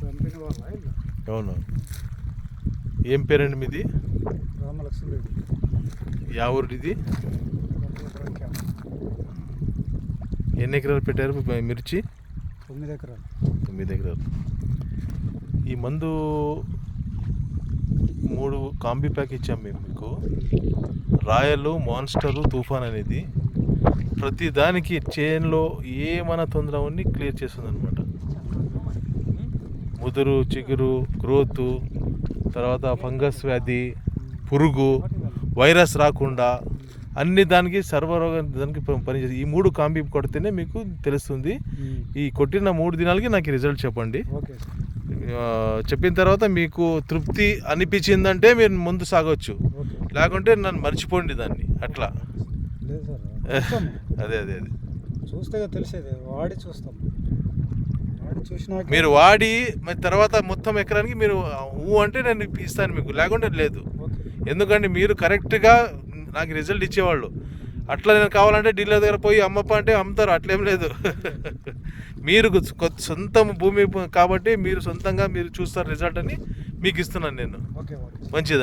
Company వాళ్ళ ఇల్లు. అవును. ఏం పేరండి మీది? రామలక్ష్మరెడ్డి. యా ఊరిది? బ్రహ్మ. ఎన్ని ఎకరాలు పెట్టారు మిర్చి? 9 ఎకరాలు. 9 ఎకరాలు. ఈ మందు 3 కాంబీ ప్యాక్ ఇచ్చాం మేము మీకు. రాయలు, మాన్స్టరు, తుఫాన్ అనేది ప్రతి దానికి చేన్లో ఏమైనా తొందర ఉన్ని క్లియర్ చేస్తుంది అనమాట. ముదురు, చిగురు, గ్రోత్, తర్వాత ఫంగస్ వ్యాధి, పురుగు, వైరస్ రాకుండా అన్ని దానికి సర్వరోగ దానికి పనిచేస్తుంది. ఈ 3 కాంబీ కొడితేనే మీకు తెలుస్తుంది. ఈ కొట్టిన 3 దినాలకి నాకు రిజల్ట్ చెప్పండి. చెప్పిన తర్వాత మీకు తృప్తి అనిపించిందంటే మీరు ముందు సాగొచ్చు, లేకుంటే నన్ను మర్చిపోండి దాన్ని అట్లా. అదే అదే అదే చూస్తే తెలిసేది, వాడి చూస్తాం. మీరు వాడి మరి తర్వాత మొత్తం ఎకరానికి మీరు అంటే నేను ఇస్తాను మీకు, లేకుంటే లేదు. ఎందుకంటే మీరు కరెక్ట్గా నాకు రిజల్ట్ ఇచ్చేవాళ్ళు. అట్లా నేను కావాలంటే డీలర్ దగ్గర పోయి అమ్మప్ప అంటే అమ్ముతారు, అట్లేం లేదు. మీరు సొంత భూమి కాబట్టి మీరు సొంతంగా మీరు చూస్తారు రిజల్ట్ అని మీకు ఇస్తున్నాను నేను. మంచిదండి.